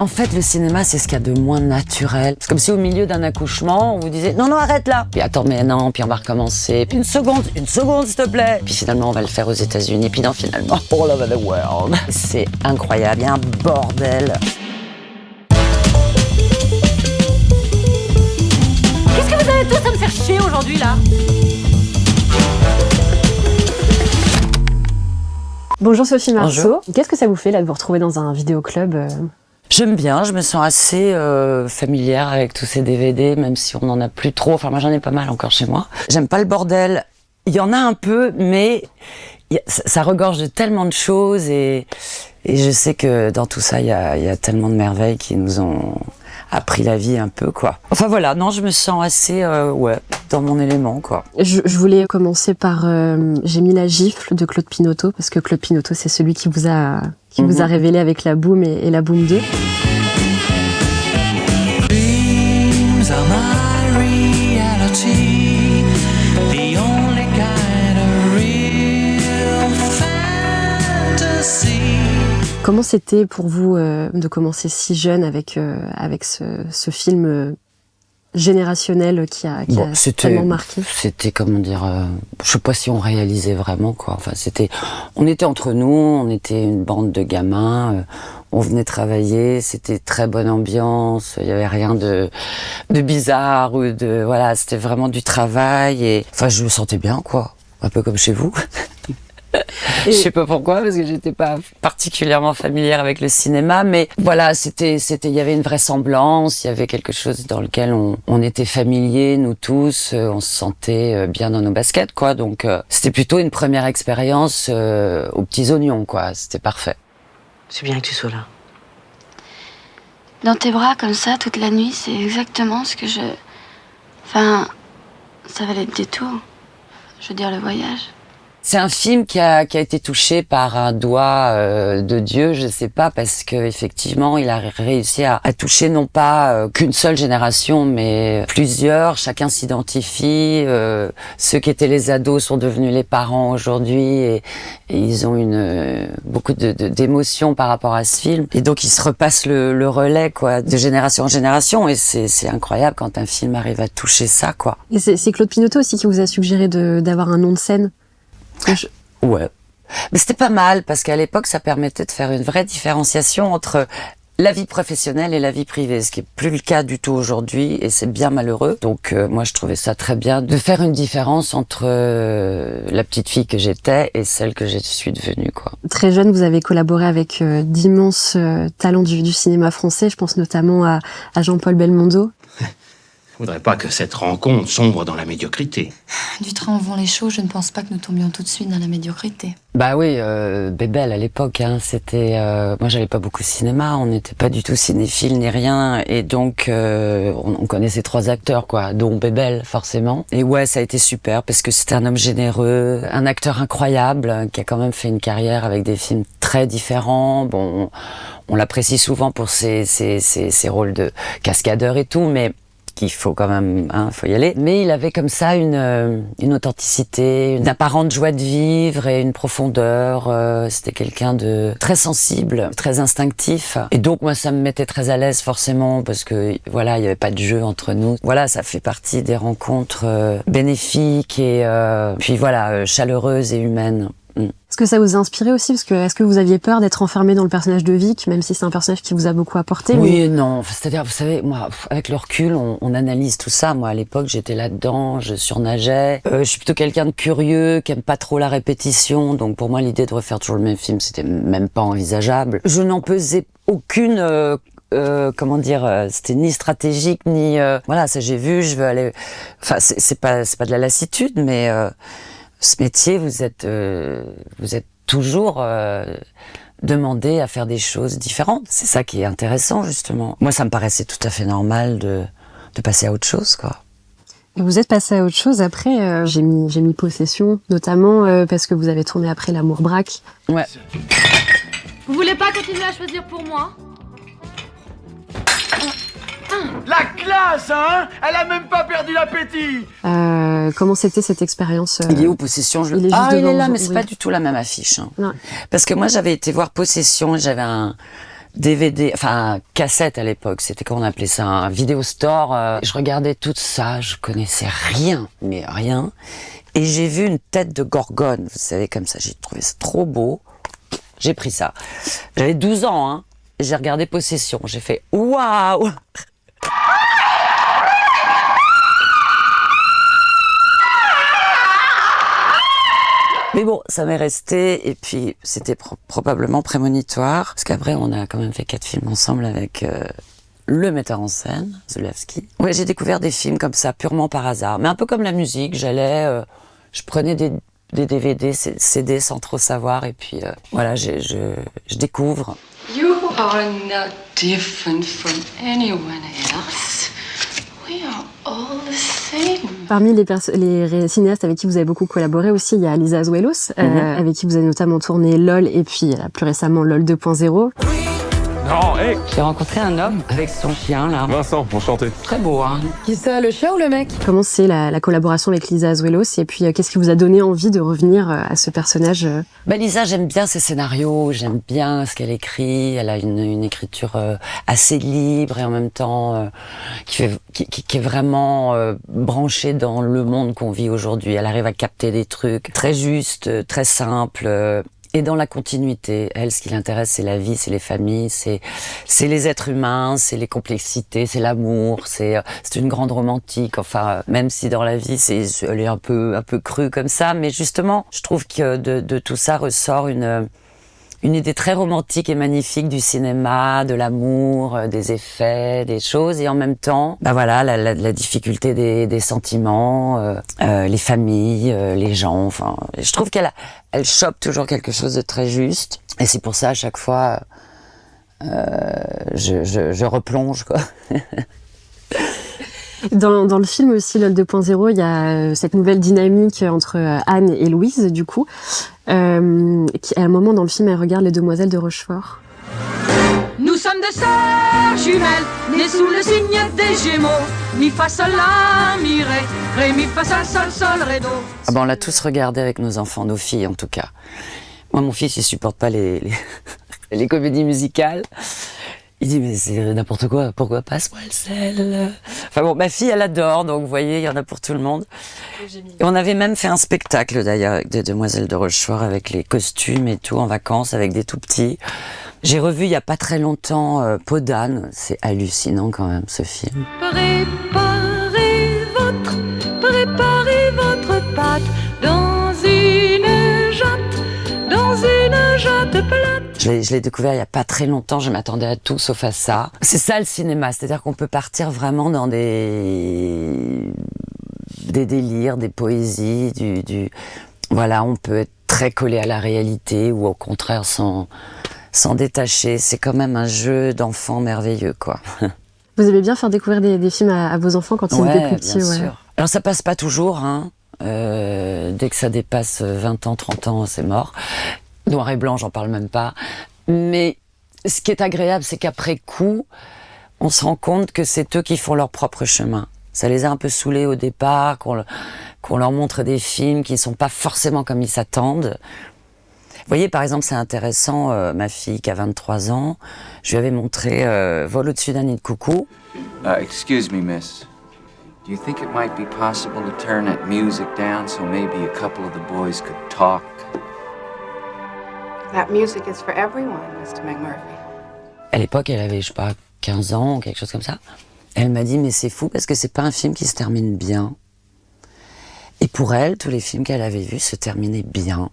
En fait, le cinéma, c'est ce qu'il y a de moins naturel. C'est comme si au milieu d'un accouchement, on vous disait « Non, non, arrête là !» Puis attends, mais non, puis on va recommencer. Puis une seconde, s'il te plaît. Puis finalement, on va le faire aux États-Unis. Puis non, finalement, all over the world. C'est incroyable, il y a un bordel. Qu'est-ce que vous avez tous à me faire chier aujourd'hui, là? Bonjour Sophie Marceau. Bonjour. Qu'est-ce que ça vous fait là de vous retrouver dans un vidéoclub J'aime bien, je me sens assez familière avec tous ces DVD, même si on n'en a plus trop. Enfin, moi, j'en ai pas mal encore chez moi. J'aime pas le bordel. Il y en a un peu, mais ça regorge de tellement de choses et je sais que dans tout ça, il y a tellement de merveilles qui nous ont appris la vie un peu, quoi. Enfin voilà, non, je me sens assez, dans mon élément, quoi. Je voulais commencer par J'ai mis la gifle de Claude Pinoteau, parce que Claude Pinoteau, c'est celui qui vous a révélé avec La Boum et La Boum 2. Dreams are my reality, the only kind of real fantasy. Comment c'était pour vous de commencer si jeune avec ce film générationnel qui a tellement marqué? C'était, comment dire, je sais pas si on réalisait vraiment, quoi. Enfin, on était entre nous, on était une bande de gamins, on venait travailler, c'était très bonne ambiance, il y avait rien de bizarre voilà, c'était vraiment du travail et, enfin, je me sentais bien, quoi. Un peu comme chez vous. Je sais pas pourquoi, parce que j'étais pas particulièrement familière avec le cinéma, mais voilà, il y avait une vraisemblance, il y avait quelque chose dans lequel on était familiers, nous tous, on se sentait bien dans nos baskets, quoi. Donc, c'était plutôt une première expérience aux petits oignons, quoi. C'était parfait. C'est bien que tu sois là. Dans tes bras, comme ça, toute la nuit, c'est exactement ce que je... Enfin, ça valait le détour. Je veux dire, le voyage. C'est un film qui a été touché par un doigt de Dieu, je sais pas, parce que effectivement, il a réussi à toucher non pas qu'une seule génération, mais plusieurs. Chacun s'identifie. Ceux qui étaient les ados sont devenus les parents aujourd'hui, et ils ont beaucoup d'émotions par rapport à ce film. Et donc, ils se repassent le relais, quoi, de génération en génération. Et c'est incroyable quand un film arrive à toucher ça, quoi. Et c'est Claude Pinoteau aussi qui vous a suggéré d'avoir un nom de scène. Ouais. Mais c'était pas mal, parce qu'à l'époque, ça permettait de faire une vraie différenciation entre la vie professionnelle et la vie privée, ce qui est plus le cas du tout aujourd'hui, et c'est bien malheureux. Donc moi, je trouvais ça très bien de faire une différence entre la petite fille que j'étais et celle que je suis devenue, quoi. Très jeune, vous avez collaboré avec d'immenses talents du cinéma français. Je pense notamment à Jean-Paul Belmondo. Je voudrais pas que cette rencontre sombre dans la médiocrité. Du train où vont les choses, je ne pense pas que nous tombions tout de suite dans la médiocrité. Bah oui, Bébel à l'époque, hein, c'était... moi, j'allais pas beaucoup au cinéma, on n'était pas du tout cinéphile ni rien, et donc on connaissait 3 acteurs, quoi, dont Bébel, forcément. Et ouais, ça a été super, parce que c'était un homme généreux, un acteur incroyable, qui a quand même fait une carrière avec des films très différents. Bon, on l'apprécie souvent pour ses rôles de cascadeur et tout, mais... qu'il faut quand même, faut y aller. Mais il avait comme ça une authenticité, une apparente joie de vivre et une profondeur. C'était quelqu'un de très sensible, très instinctif. Et donc moi, ça me mettait très à l'aise forcément, parce que voilà, il y avait pas de jeu entre nous. Voilà, ça fait partie des rencontres bénéfiques et puis voilà, chaleureuses et humaines. Est-ce que ça vous a inspiré aussi? Parce que est-ce que vous aviez peur d'être enfermé dans le personnage de Vic, même si c'est un personnage qui vous a beaucoup apporté? Oui et non. C'est-à-dire, vous savez, moi, avec le recul, on analyse tout ça. Moi, à l'époque, j'étais là-dedans, je surnageais. Je suis plutôt quelqu'un de curieux, qui aime pas trop la répétition. Donc, pour moi, l'idée de refaire toujours le même film, c'était même pas envisageable. Je n'en pesais aucune... comment dire, c'était ni stratégique, ni... voilà, ça j'ai vu, je veux aller... Enfin, c'est pas de la lassitude, mais... ce métier, vous êtes toujours demandé à faire des choses différentes. C'est ça qui est intéressant, justement. Moi, ça me paraissait tout à fait normal de passer à autre chose, quoi. Et vous êtes passé à autre chose après. J'ai mis Possession, notamment parce que vous avez tourné après L'amour braque. Ouais. Vous voulez pas continuer à choisir pour moi? La classe, hein? Elle a même pas perdu l'appétit. Comment c'était cette expérience Il est où, Possession? Il est juste il est devant là, vous, mais c'est oui. pas du tout la même affiche. Hein. Ouais. Parce que moi, j'avais été voir Possession, j'avais DVD, enfin cassette à l'époque, c'était quand on appelait ça un vidéo store. Je regardais tout ça, je connaissais rien, mais rien. Et j'ai vu une tête de gorgone, vous savez, comme ça, j'ai trouvé ça trop beau. J'ai pris ça. J'avais 12 ans, hein. J'ai regardé Possession, j'ai fait waouh. Mais bon, ça m'est resté, et puis c'était probablement prémonitoire, parce qu'après on a quand même fait 4 films ensemble avec le metteur en scène, Zulawski. Ouais, j'ai découvert des films comme ça, purement par hasard, mais un peu comme la musique, je prenais des DVD, CD sans trop savoir, et puis voilà, je découvre. You are not different from anyone else. We are all the same. Parmi les cinéastes avec qui vous avez beaucoup collaboré aussi, il y a Lisa Azuelos, avec qui vous avez notamment tourné LOL et puis plus récemment LOL 2.0. Non, hé J'ai rencontré un homme avec son chien, là. Vincent, enchanté. Très beau, hein. Qui ça, le chien ou le mec? Comment c'est la collaboration avec Lisa Azuelos et puis qu'est-ce qui vous a donné envie de revenir à ce personnage Bah Lisa, j'aime bien ses scénarios, j'aime bien ce qu'elle écrit. Elle a une écriture assez libre et en même temps qui est vraiment branchée dans le monde qu'on vit aujourd'hui. Elle arrive à capter des trucs très justes, très simples. Et dans la continuité, elle, ce qui l'intéresse, c'est la vie, c'est les familles, c'est les êtres humains, c'est les complexités, c'est l'amour, c'est une grande romantique. Enfin, même si dans la vie, elle est un peu crue comme ça, mais justement, je trouve que de tout ça ressort une idée très romantique et magnifique du cinéma, de l'amour, des effets, des choses, et en même temps, bah voilà, la difficulté des sentiments, les familles, les gens. Enfin, je trouve qu'elle chope toujours quelque chose de très juste, et c'est pour ça à chaque fois, je replonge, quoi. Dans le film aussi, LOL 2.0, il y a cette nouvelle dynamique entre Anne et Louise, du coup, qui, à un moment dans le film, elle regarde les demoiselles de Rochefort. Nous sommes deux sœurs jumelles, nées sous le signe des Gémeaux. Mi fa sol la mi ré mi fa sol ré do. Ah ben on l'a tous regardé avec nos enfants, nos filles en tout cas. Moi, mon fils, il supporte pas les comédies musicales. Il dit, mais c'est n'importe quoi, pourquoi passe-moi le sel? Enfin bon, ma fille, elle adore, donc vous voyez, il y en a pour tout le monde. Et on avait même fait un spectacle d'ailleurs avec des demoiselles de Rochefort, avec les costumes et tout, en vacances, avec des tout petits. J'ai revu il y a pas très longtemps Peau d'âne, c'est hallucinant quand même ce film. Préparez votre pâte dans une jatte plate. Je l'ai découvert il y a pas très longtemps, je m'attendais à tout sauf à ça. C'est ça le cinéma, c'est-à-dire qu'on peut partir vraiment dans des délires, des poésies, voilà, on peut être très collé à la réalité ou au contraire s'en détacher. C'est quand même un jeu d'enfant merveilleux, quoi. Vous aimez bien faire découvrir des films à vos enfants quand ils étaient plus petits? Bien sûr. Alors ça passe pas toujours, hein. Dès que ça dépasse 20 ans, 30 ans, c'est mort. Noir et blanc, j'en parle même pas. Mais ce qui est agréable, c'est qu'après coup, on se rend compte que c'est eux qui font leur propre chemin. Ça les a un peu saoulés au départ, qu'on leur montre des films qui ne sont pas forcément comme ils s'attendent. Vous voyez, par exemple, c'est intéressant, ma fille qui a 23 ans, je lui avais montré Vol au-dessus d'un nid de coucou. Excuse me, miss. Do you think it might be possible to turn that music down so maybe a couple of the boys could talk? That music is for everyone, Mr. McMurphy. À l'époque, elle avait, je sais pas, 15 ans, quelque chose comme ça. Elle m'a dit, mais c'est fou parce que c'est pas un film qui se termine bien. Et pour elle, tous les films qu'elle avait vus se terminaient bien.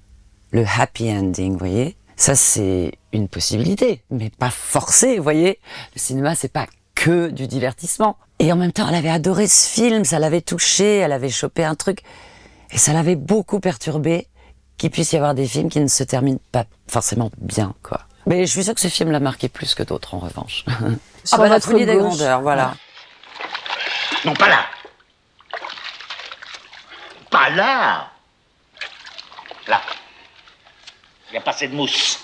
Le happy ending, vous voyez. Ça, c'est une possibilité, mais pas forcé, vous voyez. Le cinéma, c'est pas que du divertissement. Et en même temps, elle avait adoré ce film, ça l'avait touchée, elle avait chopé un truc. Et ça l'avait beaucoup perturbée qu'il puisse y avoir des films qui ne se terminent pas forcément bien, quoi. Mais je suis sûre que ce film l'a marqué plus que d'autres, en revanche. Ah bah, la folie des grandeurs, voilà. Non, pas là. Pas là. Là. Il n'y a pas assez de mousse.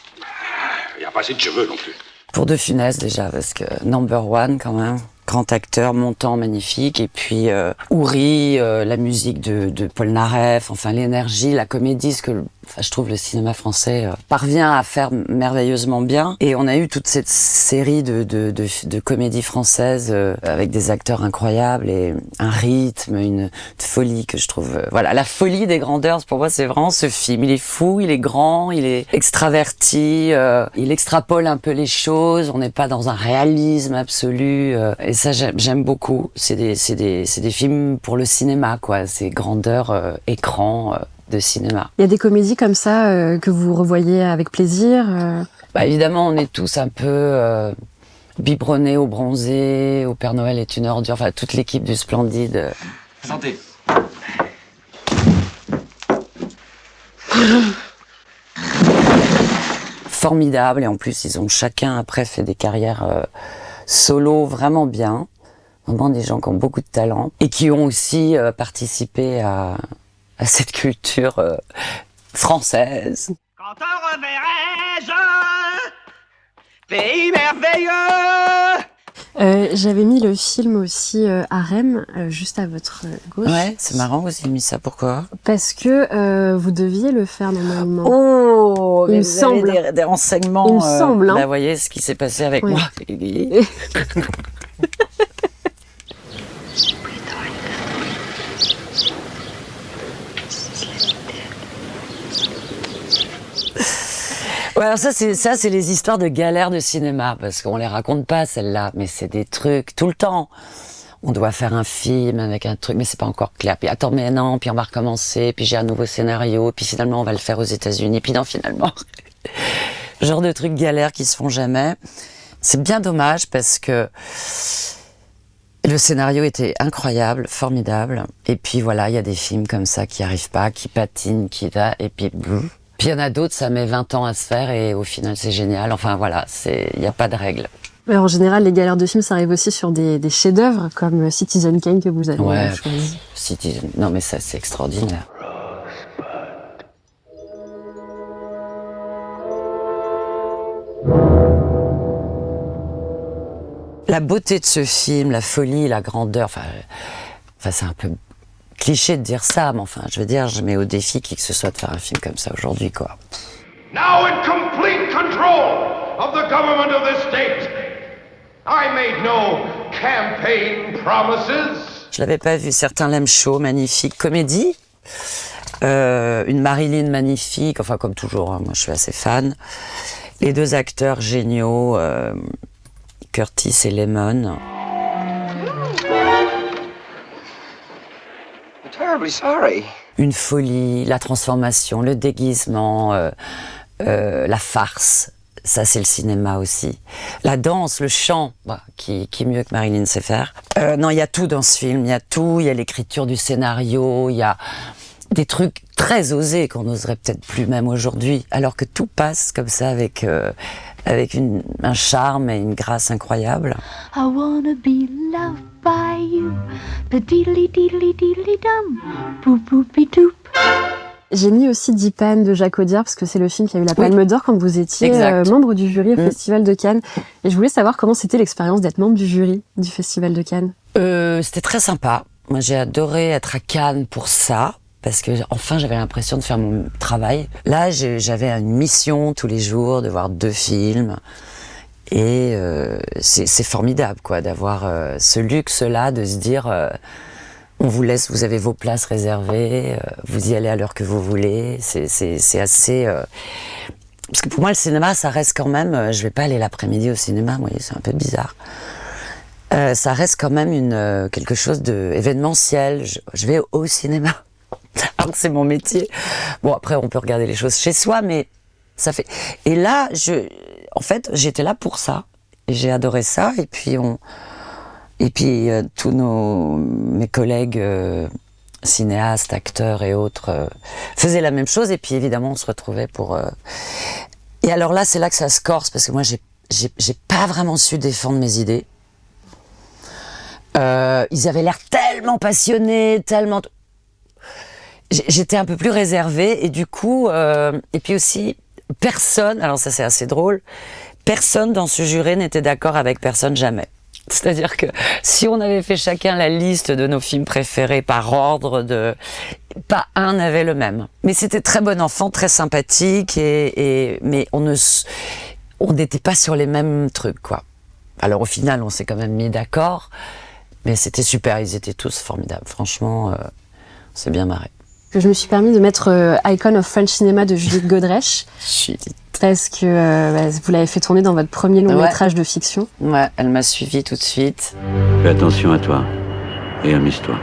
Il n'y a pas assez de cheveux non plus. Pour De Funès, déjà, parce que number one, quand même. Grand acteur, montant, magnifique. Et puis, Ouri, la musique de Paul Naref, enfin, l'énergie, la comédie, ce que Enfin, je trouve le cinéma français parvient à faire merveilleusement bien. Et on a eu toute cette série de comédies françaises avec des acteurs incroyables et un rythme, une folie que je trouve... voilà, la folie des grandeurs, pour moi, c'est vraiment ce film. Il est fou, il est grand, il est extraverti, il extrapole un peu les choses. On n'est pas dans un réalisme absolu. Et ça, j'aime beaucoup. C'est des films pour le cinéma, quoi. C'est grandeur, écran... de cinéma. Il y a des comédies comme ça que vous revoyez avec plaisir Bah, évidemment, on est tous un peu biberonnés au Bronzé, au Père Noël est une ordure, enfin toute l'équipe du Splendide. Santé. Formidable, et en plus ils ont chacun après fait des carrières solo vraiment bien. Vraiment des gens qui ont beaucoup de talent et qui ont aussi participé à cette culture française. Quand te reverrai-je, pays merveilleux. J'avais mis le film aussi Harem juste à votre gauche. Ouais, c'est marrant aussi, j'ai mis ça. Pourquoi? Parce que vous deviez le faire normalement. Oh, il me vous semble. avez des renseignements. Il me semble. Bah, voyez ce qui s'est passé avec moi. Ouais, alors ça c'est les histoires de galères de cinéma, parce qu'on les raconte pas celles-là, mais c'est des trucs tout le temps. On doit faire un film avec un truc, mais c'est pas encore clair. Puis attends, mais non, puis on va recommencer, puis j'ai un nouveau scénario, puis finalement on va le faire aux États-Unis, puis non, finalement. Genre de trucs galères qui se font jamais. C'est bien dommage parce que le scénario était incroyable, formidable. Et puis voilà, il y a des films comme ça qui arrivent pas, qui patinent, et puis boum. Puis il y en a d'autres, ça met 20 ans à se faire et au final c'est génial. Enfin voilà, il n'y a pas de règle. Mais en général, les galères de films, ça arrive aussi sur des chefs-d'œuvre comme Citizen Kane que vous avez choisi. Citizen, non mais ça c'est extraordinaire. La beauté de ce film, la folie, la grandeur, enfin c'est un peu cliché de dire ça, mais enfin, je veux dire, je mets au défi qui que ce soit de faire un film comme ça aujourd'hui, quoi. Now in complete control of the government of this state, I made no campaign promises. Je l'avais pas vu, certains l'aiment chaud, magnifique, comédie, une Marilyn magnifique, enfin comme toujours, hein, moi je suis assez fan. Les deux acteurs géniaux, Curtis et Lemon. Terribly sorry. Une folie, la transformation, le déguisement, la farce, ça c'est le cinéma aussi. La danse, le chant, bah, qui mieux que Marilyn sait faire. Non, il y a tout dans ce film, il y a tout, il y a l'écriture du scénario, il y a des trucs très osés qu'on n'oserait peut-être plus même aujourd'hui, alors que tout passe comme ça avec un charme et une grâce incroyable. I wanna be loved by you, but diddly diddly diddly dum, boop boopy doop. J'ai mis aussi Dipan de Jacques Audiard parce que c'est le film qui a eu la Palme d'Or quand vous étiez membre du jury au Festival de Cannes. Et je voulais savoir comment c'était l'expérience d'être membre du jury du Festival de Cannes. C'était très sympa. Moi, j'ai adoré être à Cannes pour ça. Parce que enfin j'avais l'impression de faire mon travail. Là, j'avais une mission tous les jours de voir 2 films. Et c'est formidable, quoi, d'avoir ce luxe-là, de se dire on vous laisse, vous avez vos places réservées, vous y allez à l'heure que vous voulez. C'est assez... Parce que pour moi, le cinéma, ça reste quand même... je vais pas aller l'après-midi au cinéma, vous voyez, c'est un peu bizarre. Ça reste quand même quelque chose d'événementiel. Je vais au cinéma. Alors que c'est mon métier. Bon, après, on peut regarder les choses chez soi, mais ça fait... Et là, en fait, j'étais là pour ça. Et j'ai adoré ça. Et puis, tous mes collègues cinéastes, acteurs et autres faisaient la même chose. Et puis, évidemment, on se retrouvait pour... Et alors là, c'est là que ça se corse, parce que moi, j'ai pas vraiment su défendre mes idées. Ils avaient l'air tellement passionnés, tellement... J'étais un peu plus réservée et du coup, et puis aussi, personne, alors ça c'est assez drôle, personne dans ce jury n'était d'accord avec personne jamais. C'est-à-dire que si on avait fait chacun la liste de nos films préférés par ordre, pas un n'avait le même. Mais c'était très bon enfant, très sympathique, mais on n'était pas sur les mêmes trucs, quoi. Alors au final, on s'est quand même mis d'accord, mais c'était super, ils étaient tous formidables. Franchement, on s'est bien marré. Je me suis permis de mettre Icon of French Cinema de Judith Godrèche. Parce que vous l'avez fait tourner dans votre premier long métrage de fiction. Ouais, elle m'a suivi tout de suite. Fais attention à toi et amuse-toi.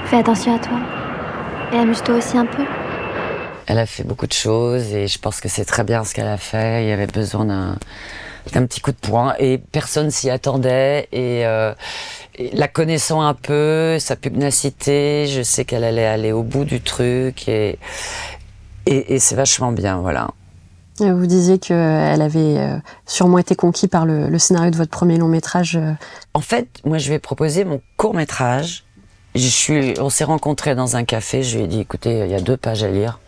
Fais attention à toi. Et amuse-toi aussi un peu. Elle a fait beaucoup de choses et je pense que c'est très bien ce qu'elle a fait. Il y avait besoin d'un petit coup de poing et personne s'y attendait. Et la connaissant un peu, sa pugnacité, je sais qu'elle allait aller au bout du truc et c'est vachement bien, voilà. Vous disiez qu'elle avait sûrement été conquise par le scénario de votre premier long métrage. En fait, moi je lui ai proposé mon court métrage. On s'est rencontrés dans un café, je lui ai dit écoutez, il y a 2 pages à lire.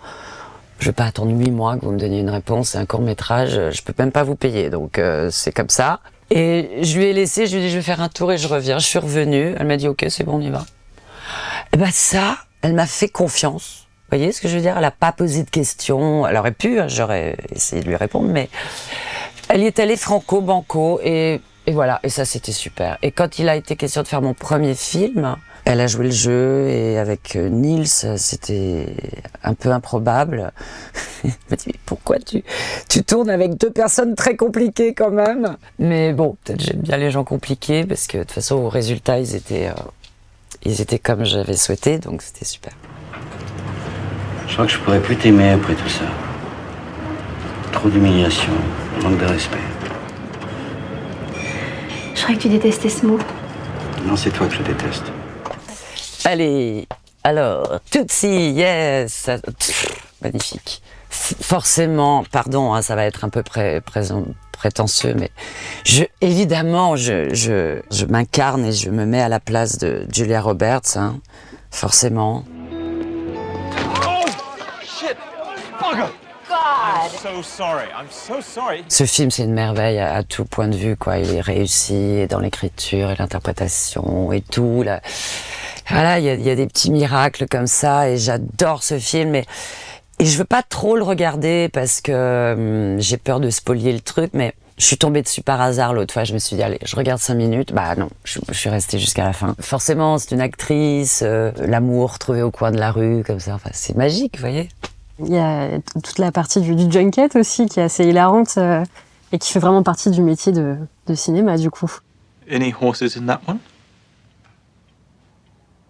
Je vais pas attendre 8 mois que vous me donniez une réponse, c'est un court métrage, je peux même pas vous payer, donc c'est comme ça. Et je lui ai laissé, je lui ai dit je vais faire un tour et je reviens. Je suis revenue, elle m'a dit ok c'est bon on y va. Et ben ça, elle m'a fait confiance. Vous voyez ce que je veux dire? Elle a pas posé de questions, elle aurait pu, j'aurais essayé de lui répondre, mais elle y est allée franco, banco et voilà, et ça c'était super. Et quand il a été question de faire mon premier film, elle a joué le jeu et avec Niels, c'était un peu improbable. Elle m'a dit, mais pourquoi tu tournes avec 2 personnes très compliquées quand même? Mais bon, peut-être j'aime bien les gens compliqués parce que de toute façon, au résultat, ils étaient comme j'avais souhaité, donc c'était super. Je crois que je pourrais plus t'aimer après tout ça. Trop d'humiliation, manque de respect. Je croyais que tu détestais ce mot. Non, c'est toi que je déteste. Allez, alors, Tootsie, yes, magnifique. Forcément, pardon, hein, ça va être un peu prétentieux, mais évidemment, je m'incarne et je me mets à la place de Julia Roberts, hein, forcément. I'm so sorry. Ce film, c'est une merveille à tout point de vue, quoi. Il est réussi dans l'écriture et l'interprétation et tout. Là. Voilà, il y a des petits miracles comme ça et j'adore ce film. Et je veux pas trop le regarder parce que j'ai peur de spolier le truc, mais je suis tombée dessus par hasard l'autre fois. Je me suis dit, allez, je regarde 5 minutes. Bah non, je suis restée jusqu'à la fin. Forcément, c'est une actrice, l'amour trouvé au coin de la rue, comme ça. Enfin, c'est magique, vous voyez. Il y a toute la partie du junket aussi qui est assez hilarante et qui fait vraiment partie du métier de cinéma du coup. Any horses in that one?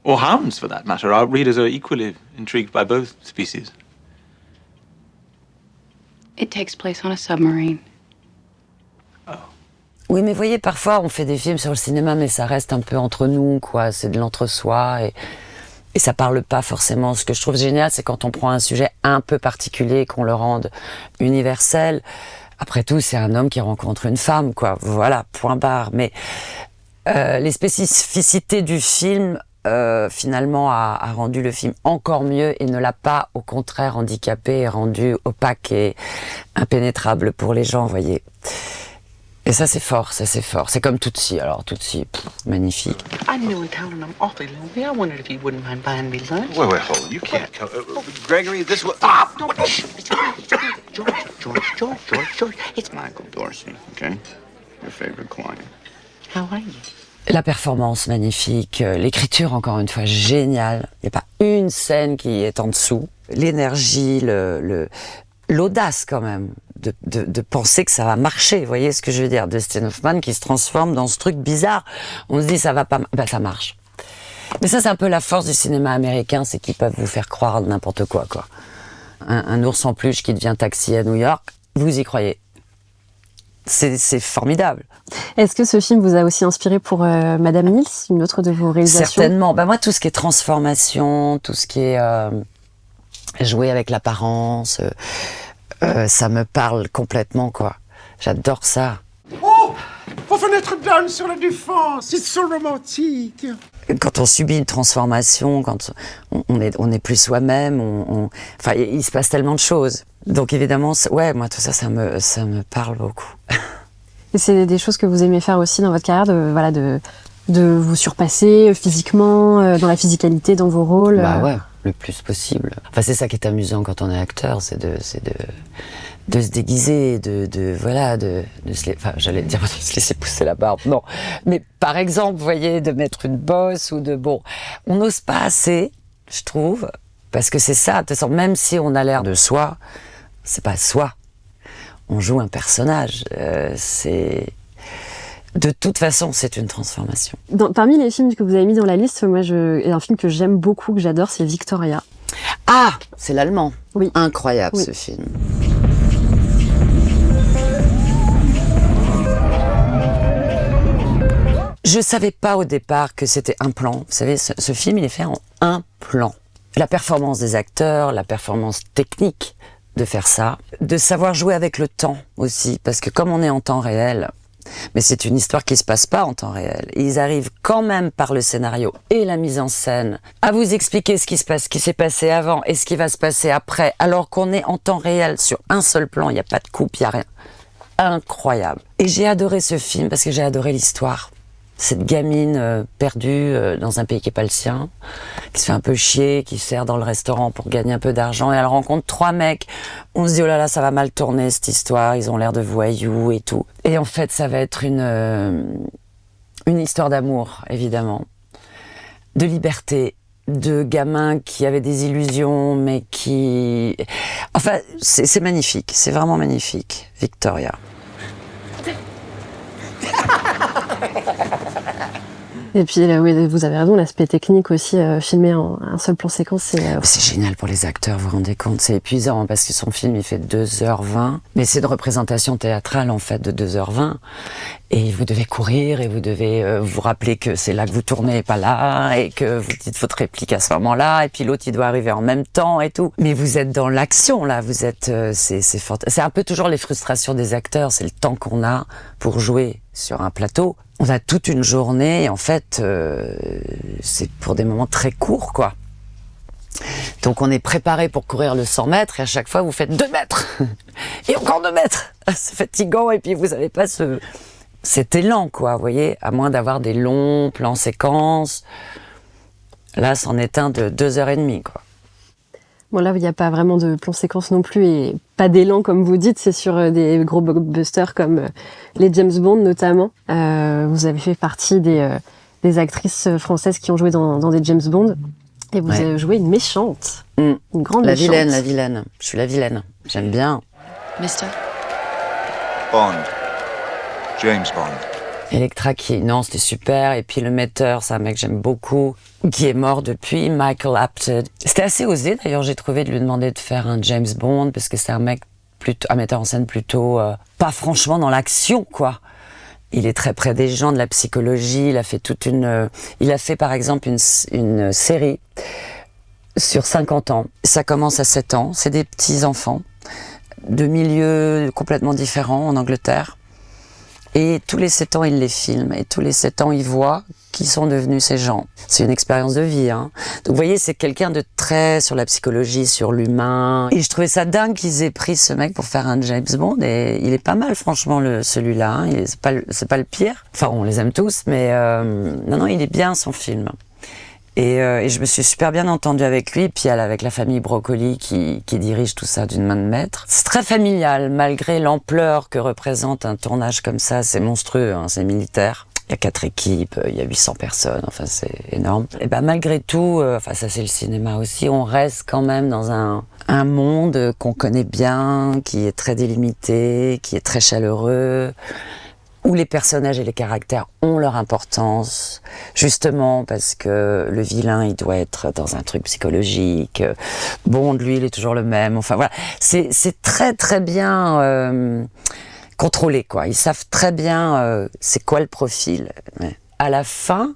Or hounds for that matter. Our readers are equally intrigued by both species. It takes place on a submarine. Oui, mais voyez, parfois on fait des films sur le cinéma, mais ça reste un peu entre nous, quoi. C'est de l'entre-soi et ça parle pas forcément. Ce que je trouve génial, c'est quand on prend un sujet un peu particulier et qu'on le rende universel. Après tout, c'est un homme qui rencontre une femme, quoi. Voilà, point barre. Mais les spécificités du film, finalement, a rendu le film encore mieux et ne l'a pas, au contraire, handicapé et rendu opaque et impénétrable pour les gens, vous voyez. Et ça, c'est fort, ça, c'est fort. C'est comme Tootsie, alors Tootsie, magnifique. I'm new in town and I'm awfully lonely. I wondered if you wouldn't mind buying me lunch. Wait, hold on. You can't come. Gregory, this was... Ah! George. It's Michael Dorsey, okay? Your favorite client. How are you? La performance magnifique, l'écriture encore une fois géniale. Il n'y a pas une scène qui est en dessous. L'énergie, l'audace quand même de penser que ça va marcher. Vous voyez ce que je veux dire? Dustin Hoffman qui se transforme dans ce truc bizarre. On se dit ça va pas, ben ça marche. Mais ça c'est un peu la force du cinéma américain, c'est qu'ils peuvent vous faire croire n'importe quoi. Un ours en peluche qui devient taxi à New York, vous y croyez. C'est formidable. Est-ce que ce film vous a aussi inspiré pour Madame Niels, une autre de vos réalisations? Certainement. Ben moi, tout ce qui est transformation, tout ce qui est jouer avec l'apparence, ça me parle complètement, quoi. J'adore ça. Oh, vos fenêtres donnent sur la Défense, c'est so romantique. Quand on subit une transformation, quand on est plus soi-même, enfin, il se passe tellement de choses. Donc évidemment, ouais, moi tout ça, ça me parle beaucoup. Et c'est des choses que vous aimez faire aussi dans votre carrière, de vous surpasser physiquement, dans la physicalité, dans vos rôles. Bah ouais, le plus possible. Enfin, c'est ça qui est amusant quand on est acteur, c'est de se déguiser, j'allais dire de se laisser pousser la barbe, non. Mais par exemple, vous voyez, de mettre une bosse ou on n'ose pas assez, je trouve, parce que c'est ça, de toute façon, même si on a l'air de soi, c'est pas soi. On joue un personnage, de toute façon, c'est une transformation. Parmi les films que vous avez mis dans la liste, moi, un film que j'aime beaucoup, que j'adore, c'est Victoria. Ah, c'est l'allemand. Oui. Incroyable, oui. Ce film. Je savais pas au départ que c'était un plan. Vous savez, ce film, il est fait en un plan. La performance des acteurs, la performance technique de faire ça, de savoir jouer avec le temps aussi, parce que comme on est en temps réel, mais c'est une histoire qui se passe pas en temps réel. Et ils arrivent quand même par le scénario et la mise en scène à vous expliquer ce qui s'est passé avant et ce qui va se passer après, alors qu'on est en temps réel sur un seul plan, il n'y a pas de coupe, il n'y a rien. Incroyable. Et j'ai adoré ce film parce que j'ai adoré l'histoire. Cette gamine perdue dans un pays qui n'est pas le sien, qui se fait un peu chier, qui sert dans le restaurant pour gagner un peu d'argent, et elle rencontre 3 mecs. On se dit, oh là là, ça va mal tourner cette histoire, ils ont l'air de voyous et tout. Et en fait, ça va être une histoire d'amour, évidemment, de liberté, de gamins qui avaient des illusions, mais qui... Enfin, c'est magnifique, c'est vraiment magnifique, Victoria. Et puis, oui, vous avez raison, l'aspect technique aussi, filmé en un seul plan séquence, c'est génial pour les acteurs, vous vous rendez compte, c'est épuisant, hein, parce que son film, il fait 2h20, mais c'est une représentation théâtrale, en fait, de 2h20, et vous devez courir, et vous devez vous rappeler que c'est là que vous tournez, et pas là, et que vous dites votre réplique à ce moment-là, et puis l'autre, il doit arriver en même temps, et tout. Mais vous êtes dans l'action, là, vous êtes, c'est un peu toujours les frustrations des acteurs, c'est le temps qu'on a pour jouer sur un plateau. On a toute une journée, et en fait, c'est pour des moments très courts, quoi. Donc on est préparé pour courir le 100 mètres, et à chaque fois, vous faites 2 mètres. Et encore 2 mètres. C'est fatigant, et puis vous n'avez pas cet élan, quoi, vous voyez, à moins d'avoir des longs plans séquences. Là, c'en est un de 2h30, quoi. Bon, là, il n'y a pas vraiment de plan séquence non plus, et pas d'élan, comme vous dites, c'est sur des gros blockbusters comme les James Bond, notamment. Vous avez fait partie des actrices françaises qui ont joué dans des James Bond, et vous avez joué une méchante. Une grande méchante. La vilaine. Je suis la vilaine. J'aime bien. Mister Bond. James Bond. Electra non, c'était super. Et puis le metteur, c'est un mec que j'aime beaucoup, qui est mort depuis, Michael Apted. C'était assez osé, d'ailleurs, j'ai trouvé, de lui demander de faire un James Bond, parce que c'est un mec plutôt, un metteur en scène plutôt, pas franchement dans l'action, quoi. Il est très près des gens, de la psychologie. Il a fait il a fait par exemple une série sur 50 ans. Ça commence à 7 ans. C'est des petits enfants de milieux complètement différents en Angleterre. Et tous les 7 ans, il les filme. Et tous les 7 ans, il voit qui sont devenus ces gens. C'est une expérience de vie, hein. Donc, vous voyez, c'est quelqu'un de très sur la psychologie, sur l'humain. Et je trouvais ça dingue qu'ils aient pris ce mec pour faire un James Bond. Et il est pas mal, franchement, celui-là. Hein. C'est pas le pire. Enfin, on les aime tous, mais non, il est bien, son film. Et je me suis super bien entendue avec lui, puis avec la famille Broccoli qui dirige tout ça d'une main de maître. C'est très familial, malgré l'ampleur que représente un tournage comme ça. C'est monstrueux, hein, c'est militaire. Il y a 4 équipes, il y a 800 personnes, enfin c'est énorme. Et ben malgré tout, enfin ça c'est le cinéma aussi, on reste quand même dans un monde qu'on connaît bien, qui est très délimité, qui est très chaleureux, où les personnages et les caractères ont leur importance, justement parce que le vilain, il doit être dans un truc psychologique. Bond, lui, il est toujours le même. Enfin voilà, c'est très très bien contrôlé, quoi. Ils savent très bien c'est quoi le profil. Mais à la fin,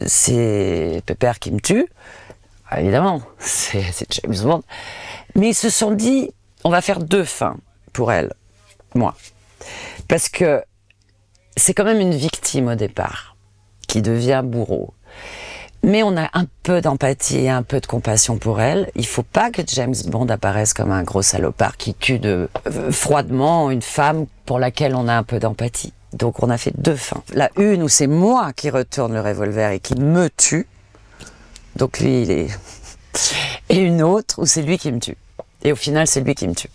c'est Pépère qui me tue. Ah, évidemment, c'est James Bond. Mais ils se sont dit, on va faire 2 fins pour elle, moi, parce que c'est quand même une victime au départ, qui devient bourreau. Mais on a un peu d'empathie et un peu de compassion pour elle. Il faut pas que James Bond apparaisse comme un gros salopard qui tue froidement une femme pour laquelle on a un peu d'empathie. Donc on a fait 2 fins. La une où c'est moi qui retourne le revolver et qui me tue. Donc lui, il est... Et une autre où c'est lui qui me tue. Et au final, c'est lui qui me tue.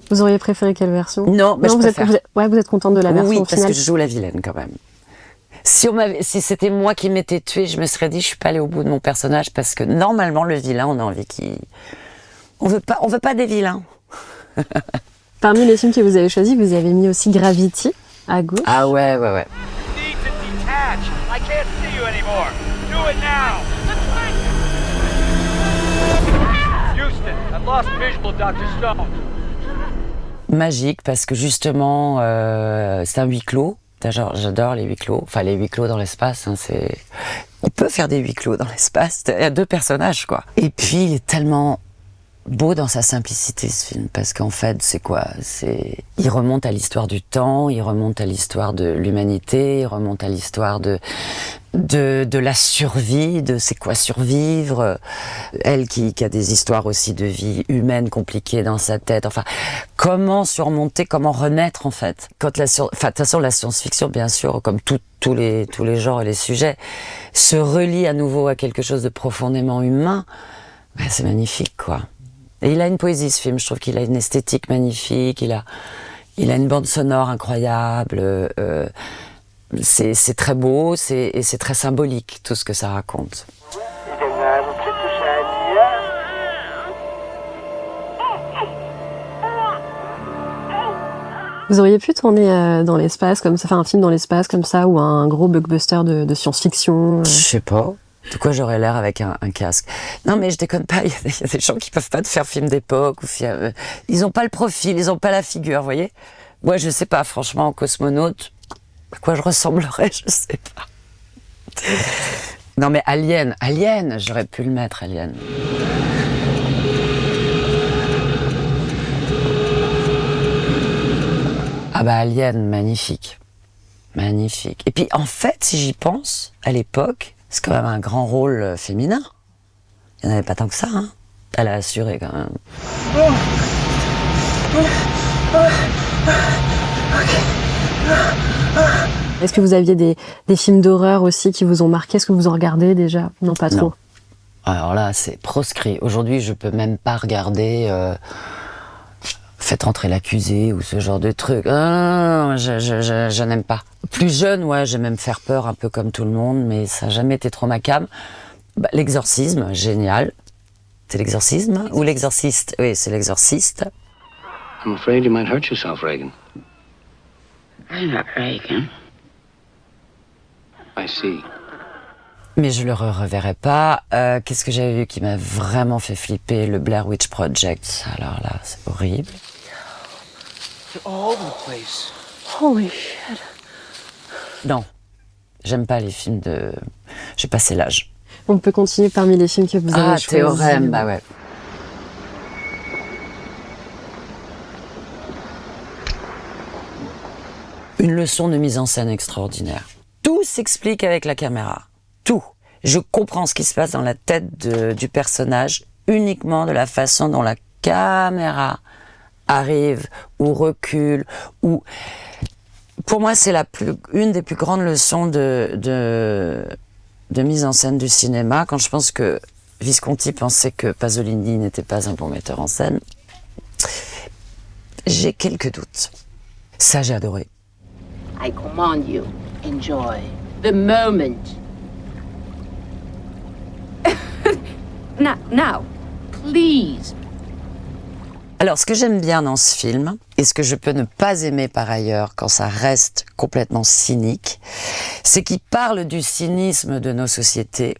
Vous auriez préféré quelle version? Non, mais je préfère. Vous êtes contente de la version Oui, finale. parce que je joue la vilaine quand même. Si c'était moi qui m'étais tuée, je me serais dit je suis pas allée au bout de mon personnage parce que normalement le vilain, on a envie on veut pas des vilains. Parmi les films que vous avez choisis, vous avez mis aussi Gravity à gauche. Ah ouais. I can't see you anymore. Do it now. Houston, I've lost visual, Dr. Stone. Magique parce que justement c'est un huis clos. J'adore les huis clos. Enfin les huis clos dans l'espace. On peut faire des huis clos dans l'espace. Il y a 2 personnages quoi. Et puis il est tellement beau dans sa simplicité ce film parce qu'en fait c'est quoi? Il remonte à l'histoire du temps, il remonte à l'histoire de l'humanité, il remonte à l'histoire de la survie, de c'est quoi survivre. Elle qui a des histoires aussi de vie humaine compliquées dans sa tête. Enfin, comment surmonter, comment renaître en fait. De toute façon la science-fiction bien sûr, comme tous les genres et les sujets, se relie à nouveau à quelque chose de profondément humain. Ben, c'est magnifique quoi. Et il a une poésie ce film, je trouve qu'il a une esthétique magnifique, il a une bande sonore incroyable, c'est très beau, et c'est très symbolique tout ce que ça raconte. Vous auriez pu tourner dans l'espace comme ça, faire un film dans l'espace comme ça, ou un gros blockbuster de science-fiction Je sais pas. De quoi j'aurais l'air avec un casque? Non mais je déconne pas, il y a des gens qui peuvent pas te faire film d'époque, ils ont pas le profil, ils ont pas la figure, vous voyez? Moi je sais pas, franchement, en cosmonaute, à quoi je ressemblerais, je sais pas. Non mais Alien, j'aurais pu le mettre, Alien. Ah bah Alien, magnifique. Magnifique. Et puis en fait, si j'y pense, à l'époque, c'est quand même un grand rôle féminin. Il n'y en avait pas tant que ça, hein. Elle a assuré quand même. Est-ce que vous aviez des films d'horreur aussi qui vous ont marqué? Est-ce que vous en regardez déjà? Non, pas trop. Non. Alors là, c'est proscrit. Aujourd'hui, je peux même pas regarder Faites rentrer l'accusé ou ce genre de truc. Je n'aime pas. Plus jeune, ouais, j'aime même faire peur un peu comme tout le monde, mais ça n'a jamais été trop ma came. Bah, l'exorcisme, génial. C'est l'exorcisme ou l'exorciste? Oui, c'est l'exorciste. I'm afraid you might hurt yourself, Reagan. I'm not Reagan. I see. Mais je le reverrai pas. Qu'est-ce que j'avais vu qui m'a vraiment fait flipper? Le Blair Witch Project. Alors là, c'est horrible. They're all over the place. Holy shit. Non, j'aime pas les films de... J'ai passé l'âge. On peut continuer parmi les films que vous avez choisis. Théorème, bah ouais. Une leçon de mise en scène extraordinaire. Tout s'explique avec la caméra. Tout. Je comprends ce qui se passe dans la tête du personnage uniquement de la façon dont la caméra arrive ou recule. Ou... Pour moi, c'est une des plus grandes leçons de mise en scène du cinéma. Quand je pense que Visconti pensait que Pasolini n'était pas un bon metteur en scène, j'ai quelques doutes. Ça, j'ai adoré. I command you, enjoy the moment. Now, please. Alors, ce que j'aime bien dans ce film, et ce que je peux ne pas aimer par ailleurs quand ça reste complètement cynique, c'est qu'il parle du cynisme de nos sociétés,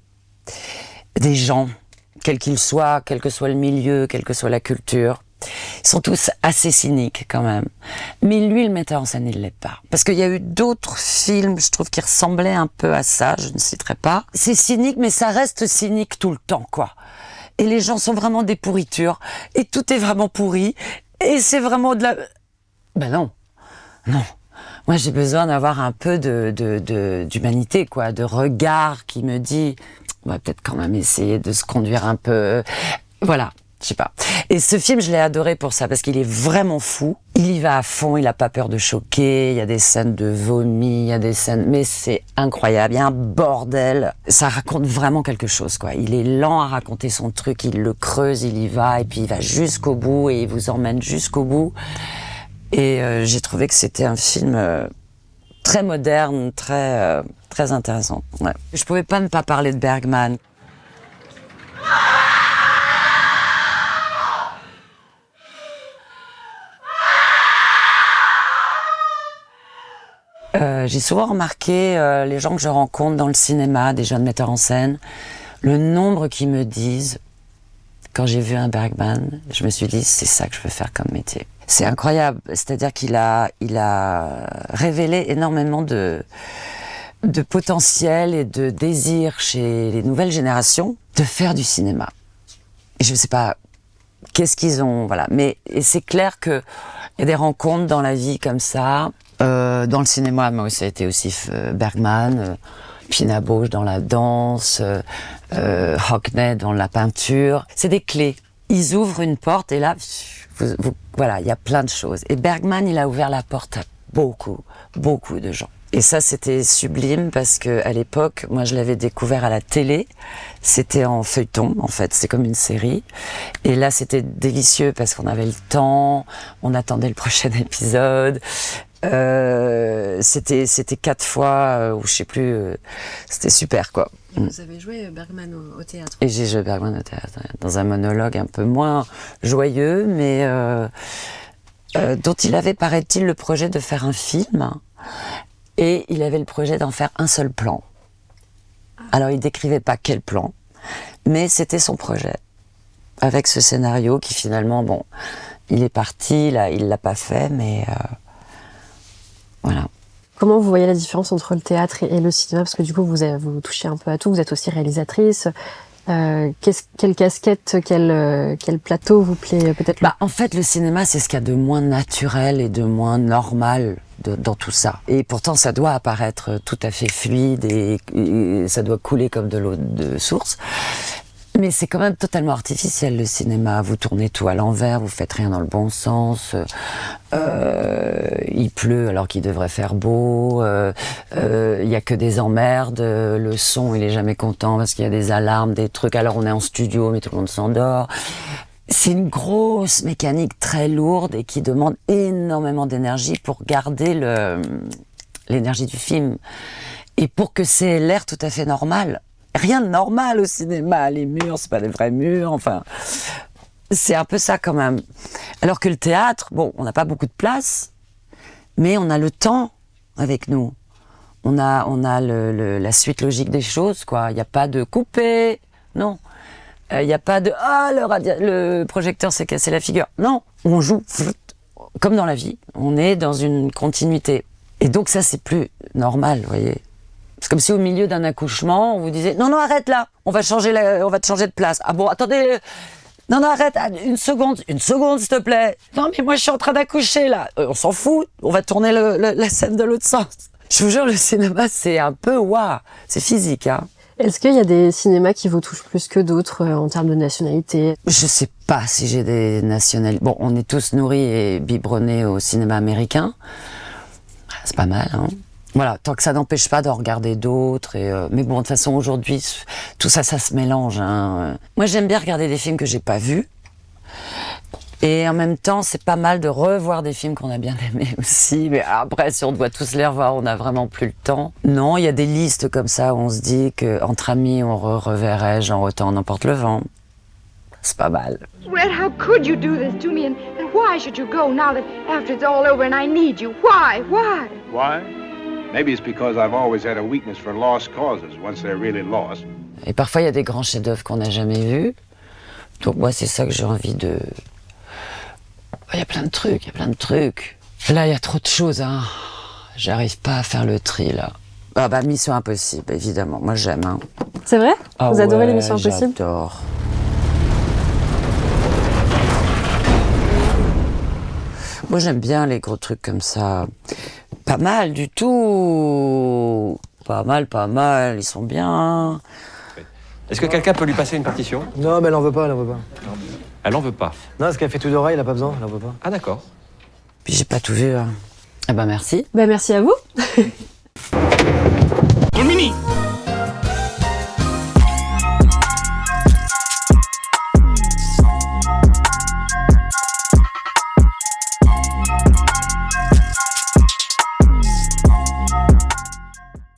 des gens, quels qu'ils soient, quel que soit le milieu, quelle que soit la culture. Ils sont tous assez cyniques quand même. Mais lui, le metteur en scène, il l'est pas. Parce qu'il y a eu d'autres films, je trouve, qui ressemblaient un peu à ça, je ne citerai pas. C'est cynique, mais ça reste cynique tout le temps, quoi. Et les gens sont vraiment des pourritures. Et tout est vraiment pourri. Et c'est vraiment de la... Ben non. Non. Moi, j'ai besoin d'avoir un peu d'humanité, quoi, de regard qui me dit, on va peut-être quand même essayer de se conduire un peu. Voilà. Je sais pas. Et ce film, je l'ai adoré pour ça, parce qu'il est vraiment fou. Il y va à fond, il a pas peur de choquer, il y a des scènes de vomi, il y a des scènes... Mais c'est incroyable, il y a un bordel. Ça raconte vraiment quelque chose, quoi. Il est lent à raconter son truc, il le creuse, il y va, et puis il va jusqu'au bout, et il vous emmène jusqu'au bout. Et j'ai trouvé que c'était un film très moderne, très intéressant. Ouais. Je pouvais pas ne pas parler de Bergman. J'ai souvent remarqué les gens que je rencontre dans le cinéma, des jeunes metteurs en scène, le nombre qui me disent, quand j'ai vu un Bergman, je me suis dit, c'est ça que je veux faire comme métier. C'est incroyable, c'est-à-dire qu'il a révélé énormément de potentiel et de désir chez les nouvelles générations de faire du cinéma. Et je ne sais pas qu'est-ce qu'ils ont, voilà. Mais c'est clair qu'il y a des rencontres dans la vie comme ça. Dans le cinéma, moi, ça a été aussi Bergman, Pina Bausch dans la danse, Hockney dans la peinture. C'est des clés. Ils ouvrent une porte et là, voilà, il y a plein de choses. Et Bergman, il a ouvert la porte à beaucoup de gens. Et ça, c'était sublime parce que à l'époque, moi, je l'avais découvert à la télé. C'était en feuilleton, en fait. C'est comme une série. Et là, c'était délicieux parce qu'on avait le temps. On attendait le prochain épisode. C'était 4 fois, ou je sais plus. C'était super, quoi. Et vous avez joué Bergman au théâtre. Et j'ai joué Bergman au théâtre, dans un monologue un peu moins joyeux, mais dont il avait, paraît-il, le projet de faire un film. Et il avait le projet d'en faire un seul plan. Alors, il décrivait pas quel plan, mais c'était son projet. Avec ce scénario qui, finalement, bon, il est parti, là, il l'a pas fait, mais voilà. Comment vous voyez la différence entre le théâtre et le cinéma? Parce que du coup, vous touchez un peu à tout, vous êtes aussi réalisatrice. Quelle casquette, quel plateau vous plaît peut-être? En fait, le cinéma, c'est ce qu'il y a de moins naturel et de moins normal dans tout ça. Et pourtant, ça doit apparaître tout à fait fluide et ça doit couler comme de l'eau de source. Mais c'est quand même totalement artificiel, le cinéma. Vous tournez tout à l'envers, vous faites rien dans le bon sens. Il pleut alors qu'il devrait faire beau. Il y a que des emmerdes. Le son, il est jamais content parce qu'il y a des alarmes, des trucs. Alors on est en studio, mais tout le monde s'endort. C'est une grosse mécanique très lourde et qui demande énormément d'énergie pour garder l'énergie du film. Et pour que c'est l'air tout à fait normal. Rien de normal au cinéma, les murs, c'est pas des vrais murs, enfin, c'est un peu ça quand même. Alors que le théâtre, bon, on n'a pas beaucoup de place, mais on a le temps avec nous. On a la suite logique des choses, quoi. Il n'y a pas de couper, non. Il n'y a pas de le projecteur s'est cassé la figure. Non, on joue comme dans la vie. On est dans une continuité. Et donc ça, c'est plus normal, vous voyez. C'est comme si au milieu d'un accouchement, on vous disait « Non, arrête là, on va te changer de place. » Ah bon, attendez, non, arrête, une seconde, s'il te plaît. Non, mais moi, je suis en train d'accoucher là. On s'en fout, on va tourner la scène de l'autre sens. Je vous jure, le cinéma, c'est un peu waouh, c'est physique, hein. Est-ce qu'il y a des cinémas qui vous touchent plus que d'autres en termes de nationalité? Je sais pas si j'ai des nationalités. Bon, on est tous nourris et biberonnés au cinéma américain. C'est pas mal, hein. Voilà, tant que ça n'empêche pas d'en regarder d'autres. Mais bon, de toute façon, aujourd'hui, tout ça, ça se mélange, hein. Moi, j'aime bien regarder des films que j'ai pas vus. Et en même temps, c'est pas mal de revoir des films qu'on a bien aimés aussi. Mais après, si on doit tous les revoir, on n'a vraiment plus le temps. Non, il y a des listes comme ça où on se dit qu'entre amis, on reverrait genre autant n'emporte le vent. C'est pas mal. Red, how could you do this to me? And why should you go now that after it's all over and I need you? Why? Why? Maybe it's because I've always had a weakness for lost causes once they're really lost. Et parfois, il y a des grands chefs-d'œuvre qu'on n'a jamais vus. Donc moi, c'est ça que j'ai envie de... Il y a plein de trucs. Là, il y a trop de choses, hein. J'arrive pas à faire le tri, là. Mission Impossible, évidemment. Moi, j'aime, hein. C'est vrai? Vous adorez les Missions Impossibles? J'adore. Moi, j'aime bien les gros trucs comme ça. Pas mal du tout. Pas mal, ils sont bien. Est-ce que quelqu'un peut lui passer une partition? Non, mais elle en veut pas, elle en veut pas. Elle en veut pas. Non, parce qu'elle fait tout d'oreille, elle a pas besoin, elle en veut pas. Ah d'accord. Puis j'ai pas tout vu. Hein. Ah bah merci. Bah merci à vous.